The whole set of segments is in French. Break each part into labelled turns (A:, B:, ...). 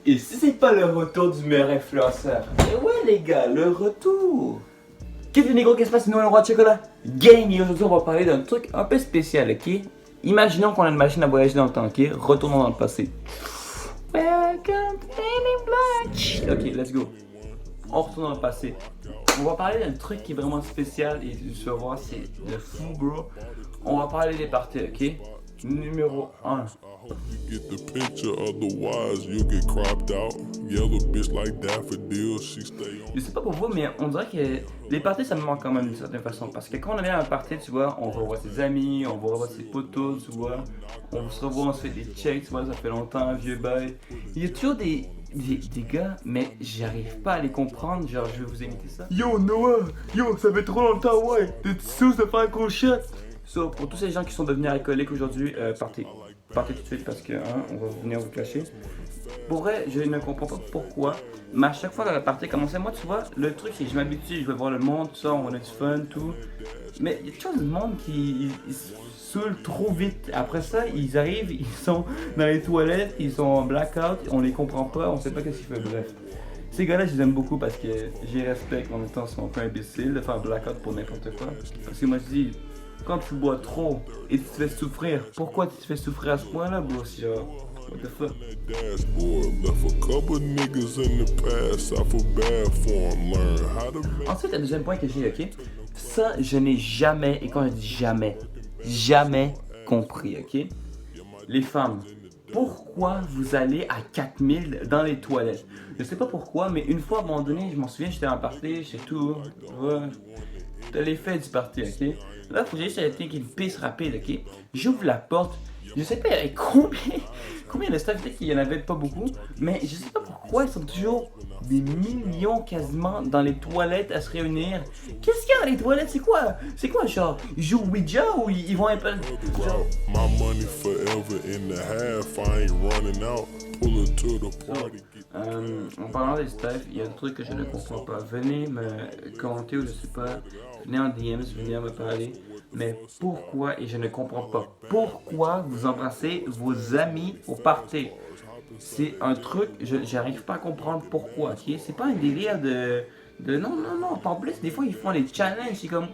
A: Et si c'est pas le retour du meilleur influenceur? Et ouais les gars, le retour! Qu'est-ce que les gros, qu'est-ce qui se passe? Nous, le roi de chocolat. Gang, et aujourd'hui on va parler d'un truc un peu spécial, ok? Imaginons qu'on a une machine à voyager dans le temps, ok? Retournons dans le passé. Welcome to Baby Black. Ok, let's go. On retourne dans le passé. On va parler d'un truc qui est vraiment spécial et tu vas voir, c'est le fou, bro. On va parler des parties, ok? Numéro 1.
B: You get the picture, otherwise you'll get cropped out. Yellow bitch like daffodil, she stay on.
A: Je sais pas pour vous, mais on dirait que les parties ça me manque quand même d'une certaine façon. Parce que quand on est à un party, tu vois, on revoit ses amis, on revoit ses potos, tu vois. On se revoit, on se fait des checks, tu vois, ça fait longtemps, vieux bail. Il y a toujours des gars, mais j'arrive pas à les comprendre. Genre, je vais vous imiter ça. Yo, Noah, yo, ça fait trop longtemps, ouais. T'es sous de faire un gros shot. So, pour tous ces gens qui sont devenus alcooliques aujourd'hui, partez. Partez tout de suite parce que on va venir vous cacher. Pour vrai, je ne comprends pas pourquoi, mais à chaque fois que la partie commence, moi tu vois, le truc c'est que je m'habitue, je vais voir le monde, tout ça, on a du fun, tout. Mais il y a toujours du monde qui ils se saoulent trop vite. Après ça, ils arrivent, ils sont dans les toilettes, ils sont en blackout, on les comprend pas, on sait pas qu'est-ce qu'ils font, bref. Ces gars-là, je les aime beaucoup parce que j'y respecte, en même temps, ils sont un peu imbéciles de faire blackout pour n'importe quoi. Parce que moi je dis, quand tu bois trop et tu te fais souffrir, pourquoi tu te fais souffrir à ce point-là, bro? Genre, what the fuck?
B: Dashboard left a couple niggas in the past. I feel bad for 'em. Learn how to make.
A: Ensuite, le deuxième point que j'ai, ok? Ça, je n'ai jamais, et quand je dis jamais, jamais compris, ok? Les femmes, pourquoi vous allez à 4000 dans les toilettes? Je sais pas pourquoi, mais une fois à un moment donné, je m'en souviens, j'étais en party, j'étais tout, ouais. T'as l'effet du party, ok? Là, faut juste arrêter qu'il pisse rapide, ok? J'ouvre la porte, je sais pas, il y avait combien de staff, peut-être qu'il y en avait pas beaucoup, mais je sais pas pourquoi ils sont toujours des millions quasiment dans les toilettes à se réunir. Qu'est-ce qu'il y a dans les toilettes? C'est quoi, genre? Ils jouent Ouija ou ils vont un peu. Genre...
B: My money forever in the half. I ain't running out. Pull it to the party.
A: En parlant des staffs, il y a un truc que je ne comprends pas. Venez me commenter ou je sais pas, venez en DMs, venez me parler. Mais pourquoi, et je ne comprends pas, pourquoi vous embrassez vos amis au party? C'est un truc, j'arrive pas à comprendre pourquoi, ok? C'est pas un délire de non, en plus, des fois ils font des challenges, c'est comme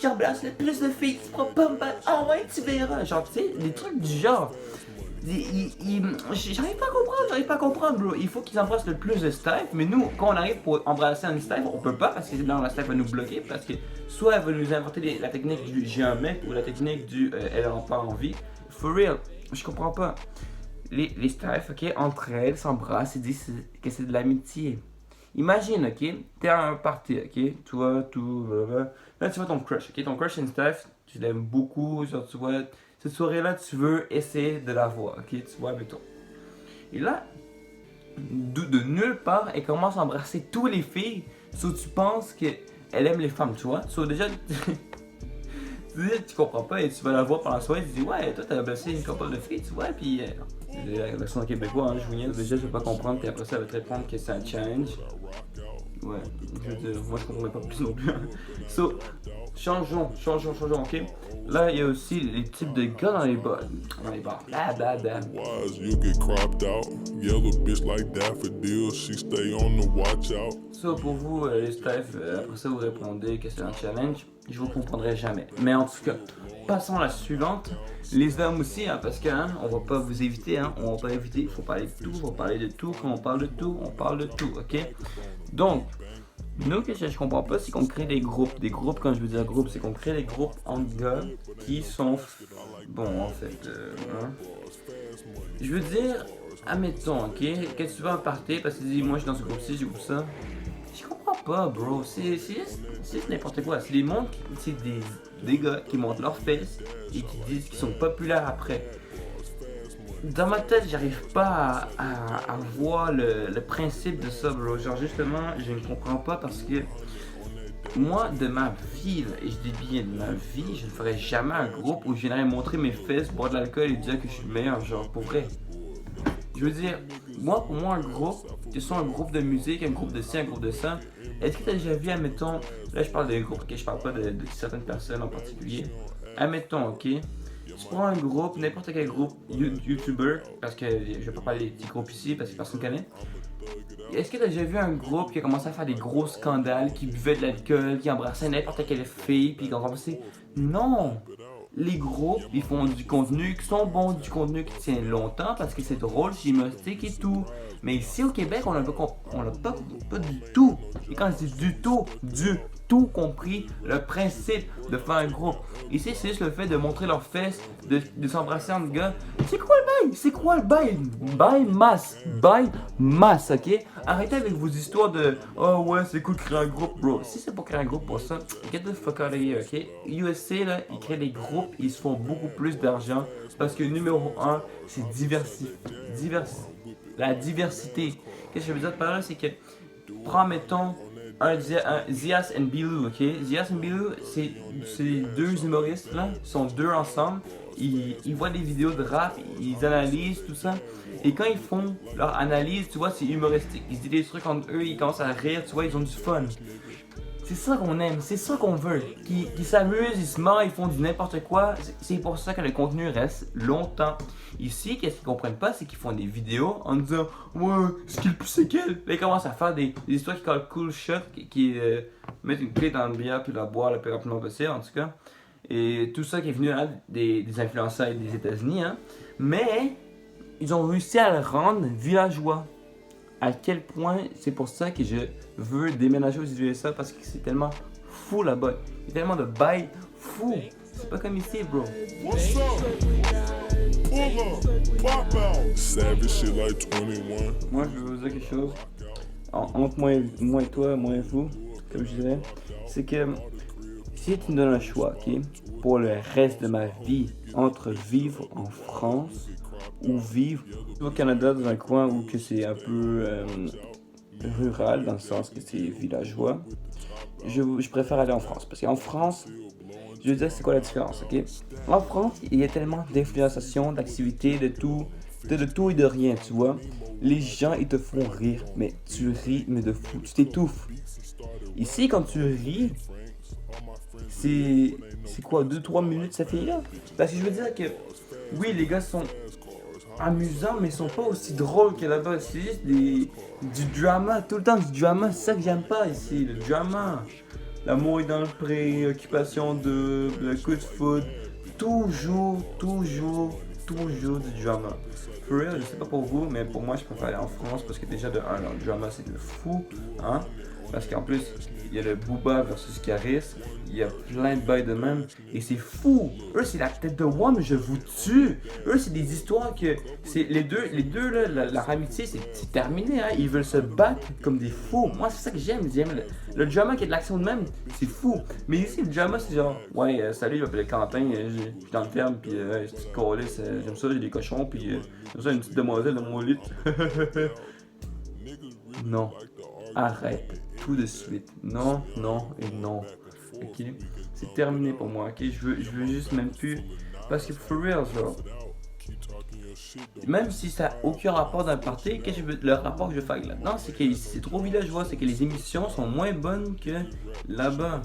A: j'embrasse le plus de filles, tu prends pas mal, ah ouais, tu verras, genre, tu sais, des trucs du genre. J'arrive pas à comprendre, bro. Il faut qu'ils embrassent le plus de staff, mais nous, quand on arrive pour embrasser un staff, on peut pas parce que là, la staff va nous bloquer, parce que soit elle va nous inventer la technique du j'ai un mec ou la technique du elle a pas envie. For real, je comprends pas. Les staffs, ok, entre elles s'embrassent et disent que c'est de l'amitié. Imagine, ok, t'es à un party, ok, tu vois, tout, blablabla. Là, tu vois ton crush, ok, ton crush c'est une staff, tu l'aimes beaucoup, genre, tu vois. Cette soirée-là, tu veux essayer de la voir, ok? Tu vois, mettons. Et là, de nulle part, elle commence à embrasser tous les filles, sauf tu penses qu'elle aime les femmes, tu vois? Sauf déjà, tu comprends pas et tu vas la voir pendant la soirée, tu dis, ouais, toi, t'as embrassé une couple de filles, tu vois? Puis, l'accent québécois, hein, je vous niaise, déjà, je vais pas comprendre, puis après ça, elle va te répondre que c'est un challenge. Ouais, je veux dire, moi je comprends pas plus non plus. So, changeons, ok? Là, il y a aussi les types de gars dans les bars. Blablabla.
B: Wise, you get cropped out. Yellow bitch like daffodil, she stay on the watch out.
A: So, pour vous, les staffs, après ça, vous répondez que c'est un challenge. Je vous comprendrai jamais. Mais en tout cas, passons à la suivante. Les hommes aussi, hein, parce que on va pas vous éviter, on va pas éviter. Il faut parler de tout, il faut parler de tout. Quand on parle de tout, on parle de tout, ok? Donc, nous, ce que je comprends pas, c'est qu'on crée des groupes. Des groupes, quand je veux dire groupe, c'est qu'on crée des groupes entre gars qui sont. Bon, en fait. Je veux dire, admettons, ok? Que tu vas en partir parce que tu dis, moi je suis dans ce groupe-ci, je groupe ça. Je comprends pas, bro. C'est juste n'importe quoi. C'est des mondes, c'est des gars qui montent leurs fesses et qui disent qu'ils sont populaires après. Dans ma tête, j'arrive pas à voir le principe de ça, bro. Genre, justement, je ne comprends pas parce que moi, de ma vie, là, et je dis bien de ma vie, je ne ferais jamais un groupe où je viendrais montrer mes fesses, boire de l'alcool et dire que je suis le meilleur, genre, pour vrai. Je veux dire, pour moi, un groupe, que ce soit un groupe de musique, un groupe de ci, un groupe de ça, est-ce que tu as déjà vu, admettons, là je parle de groupes, ok, je parle pas de certaines personnes en particulier, admettons, ok, tu prends un groupe, n'importe quel groupe YouTuber, parce que je vais pas parler des petits groupes ici parce que personne ne connaît. Est-ce que tu as déjà vu un groupe qui a commencé à faire des gros scandales, qui buvait de l'alcool, qui embrassait n'importe quelle fille, puis qui ont commencé? Non! Les groupes, ils font du contenu qui sont bons, du contenu qui tient longtemps parce que c'est drôle, c'est humoristique et tout. Mais ici au Québec, on n'a pas du tout. Et quand je dis du tout compris le principe de faire un groupe. Ici, c'est juste le fait de montrer leurs fesses, de s'embrasser entre gars. C'est quoi le bail? C'est quoi le bail? Bail masse, ok? Arrêtez avec vos histoires de oh ouais, c'est cool de créer un groupe, bro. Si c'est pour créer un groupe pour ça, get the fuck out of here, ok? USC, là, ils créent des groupes, ils se font beaucoup plus d'argent parce que numéro 1, c'est la diversité. Qu'est-ce que je veux dire par là? C'est que, prends, mettons, Zias et Bilou, ok? Zias et Bilou, c'est deux humoristes, là, ils sont deux ensemble, ils voient des vidéos de rap, ils analysent tout ça, et quand ils font leur analyse, tu vois, c'est humoristique, ils se disent des trucs entre eux, ils commencent à rire, tu vois, ils ont du fun. C'est ça qu'on aime, c'est ça qu'on veut. Qui s'amusent, ils se marrent, ils font du n'importe quoi. C'est pour ça que le contenu reste longtemps. Ici, qu'est-ce qu'ils comprennent pas, c'est qu'ils font des vidéos en disant ouais, ce qui est le plus c'est quel. Là, ils commencent à faire des histoires qui callent cool shot, qui mettent une clé dans le bière puis la boire le plus rapidement possible, en tout cas. Et tout ça qui est venu là, des influenceurs des États-Unis, hein. Mais ils ont réussi à le rendre villageois. À quel point c'est pour ça que je veux déménager aux USA parce que c'est tellement fou là-bas. Il y a tellement de bails fous. C'est pas comme ici, bro.
B: What's up? Pull up, pop out. Savage shit like 21.
A: Moi, je vais vous dire quelque chose. Entre moi et toi, moi et vous, comme je dirais, c'est que si tu me donnes un choix, ok, pour le reste de ma vie, entre vivre en France ou vivre au Canada dans un coin où que c'est un peu rural, dans le sens que c'est villageois, je préfère aller en France. Parce qu'en France, je veux dire, c'est quoi la différence, ok? En France, il y a tellement d'influençation, d'activités, de tout et de rien, tu vois. Les gens, ils te font rire, mais tu ris, mais de fou, tu t'étouffes. Ici, quand tu ris, c'est quoi, 2-3 minutes, ça finit là? Parce que je veux dire que, oui, les gars sont amusants, mais ils sont pas aussi drôles que là-bas. C'est juste du drama, tout le temps du drama. C'est ça que j'aime pas ici, le drama. L'amour est dans le préoccupation de le coup de foot. Toujours du drama. For real, je sais pas pour vous, mais pour moi, je préfère aller en France parce que déjà, de un, le drama, c'est de fou, hein. Parce qu'en plus, il y a le Booba versus Caris, il y a plein de bails de même, et c'est fou. Eux, c'est la tête de WAM, je vous tue. Eux, c'est des histoires que, c'est les deux là, leur amitié, c'est terminé, hein. Ils veulent se battre comme des fous. Moi, c'est ça que j'aime, le drama qui est de l'action de même, c'est fou. Mais ici, le drama, c'est genre, ouais, salut, je m'appelle Quentin, je suis dans le ferme, puis je suis collé, j'aime ça, j'ai des cochons, puis j'aime ça, une petite demoiselle dans mon lit. Non, arrête. Tout de suite. Non, non et non. Ok? C'est terminé pour moi. Ok? Je veux juste même plus. Parce que for real, genre. Même si ça n'a aucun rapport d'un party, le rapport que je fais là-dedans, c'est que c'est trop villageois, c'est que les émissions sont moins bonnes que là-bas.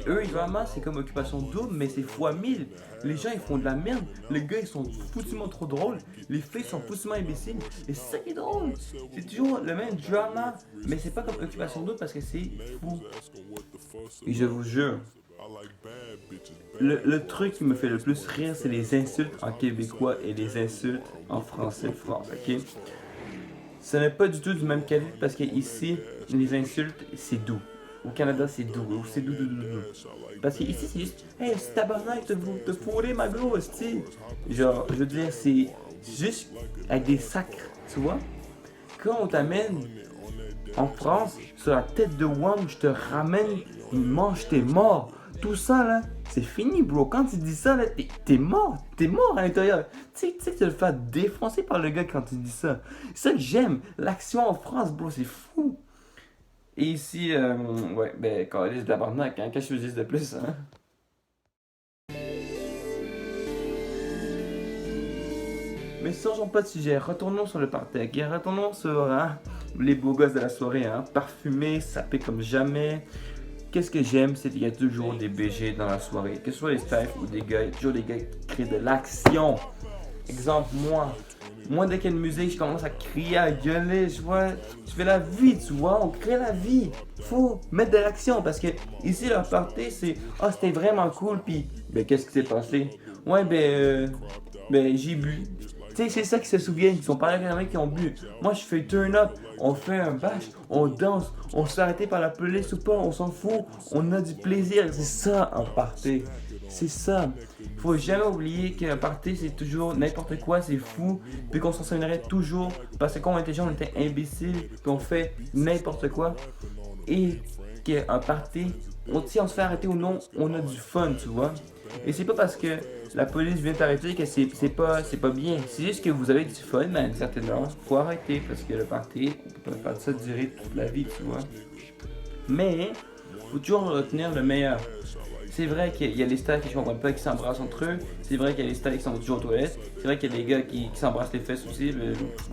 A: Eux, vraiment, c'est comme Occupation Double, mais c'est fois 1000. Les gens, ils font de la merde. Les gars, ils sont foutument trop drôles. Les filles sont foutument imbéciles. Et c'est ça qui est drôle. C'est toujours le même drama, mais c'est pas comme Occupation Double parce que c'est fou. Et je vous jure, le truc qui me fait le plus rire, c'est les insultes en québécois et les insultes en français France, ok? Ce n'est pas du tout du même calibre parce que ici, les insultes, c'est doux. Au Canada, c'est doux. C'est doux. Parce que ici, c'est juste, hey, c'est tabarnak, te fourrer ma go, hostie. Genre, je veux dire, c'est juste avec des sacres, tu vois? Quand on t'amène en France, sur la tête de WAM, je te ramène, mange, t'es mort. Tout ça, là, c'est fini, bro. Quand tu dis ça, là, t'es mort à l'intérieur. Tu sais que tu vas te faire défoncer par le gars quand tu dis ça. C'est ça que j'aime. L'action en France, bro, c'est fou. Et ici, ouais, ben, câlisse de tabarnak, hein, qu'est-ce que je veux dire de plus, hein? Mais changeons pas de sujet, retournons sur le party, ok? Retournons sur les beaux gosses de la soirée, hein? Parfumés, sapés comme jamais. qu'est-ce que j'aime, c'est qu'il y a toujours des BG dans la soirée. Que ce soit les staffs ou des gars, il y a toujours des gars qui créent de l'action. Exemple, moi, dès qu'il y a une musique, je commence à crier, à gueuler, je fais la vie, tu vois, on crée la vie. Faut mettre de l'action parce que ici, leur party, c'est « Ah, c'était vraiment cool, puis ben, qu'est-ce qui s'est passé? Ouais, ben, j'ai bu. » Tu sais, c'est ça qu'ils se souviennent, ils sont pas là avec qui ont bu. Moi, je fais turn up, on fait un bash, on danse, on se fait arrêter par la police ou pas, on s'en fout, on a du plaisir. C'est ça, un party. C'est ça. Faut jamais oublier qu'un party, c'est toujours n'importe quoi, c'est fou, puis qu'on s'en souviendrait toujours, parce que quand on était jeune, on était imbéciles, puis on fait n'importe quoi. Et qu'un party, si on se fait arrêter ou non, on a du fun, tu vois. Et c'est pas parce que la police vient t'arrêter que c'est pas bien. C'est juste que vous avez du fun, mais à une certaine heure, faut arrêter parce que le party, on peut pas faire ça durer toute la vie, tu vois. Mais, faut toujours retenir le meilleur. C'est vrai qu'il y a les stars qui ne comprennent pas, qui s'embrassent entre eux. C'est vrai qu'il y a les stars qui sont toujours aux toilettes. C'est vrai qu'il y a des gars qui s'embrassent les fesses aussi.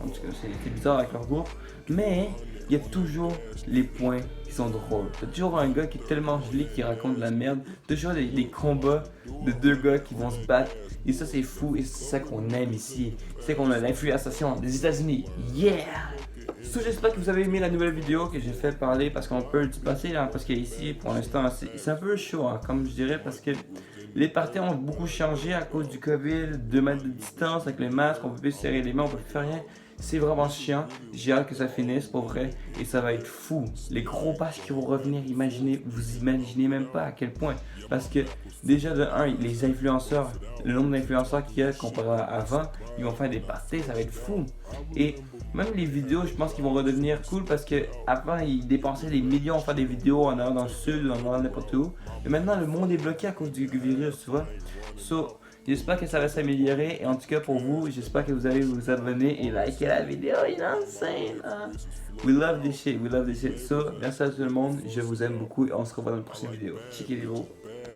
A: En tout cas, c'est bizarre avec leur groupe. Mais il y a toujours les points qui sont drôles. T'as toujours un gars qui est tellement gelé qui raconte de la merde. Toujours des combats de deux gars qui vont se battre. Et ça, c'est fou. Et c'est ça qu'on aime ici. C'est qu'on a l'influençation des États-Unis. Yeah! So, j'espère que vous avez aimé la nouvelle vidéo que j'ai fait parler parce qu'on peut du passer là, parce qu'ici pour l'instant c'est un peu chaud hein, comme je dirais parce que les parties ont beaucoup changé à cause du Covid, 2 mètres de distance avec les masques, on peut plus serrer les mains, on peut plus faire rien. C'est vraiment chiant, j'ai hâte que ça finisse pour vrai et ça va être fou. Les gros passes qui vont revenir, vous imaginez même pas à quel point. Parce que déjà de 1, les influenceurs, le nombre d'influenceurs qu'il y a comparé à avant, ils vont faire des parties, ça va être fou. Et même les vidéos, je pense qu'ils vont redevenir cool parce que avant ils dépensaient des millions à faire des vidéos en allant dans le sud, en allant n'importe où. Et maintenant le monde est bloqué à cause du virus, tu vois. So, j'espère que ça va s'améliorer et en tout cas pour vous, j'espère que vous allez vous abonner et liker la vidéo, il est insane hein? We love this shit, we love this shit. So, merci à tout le monde, je vous aime beaucoup et on se revoit dans la prochaine vidéo. Checkez les gros.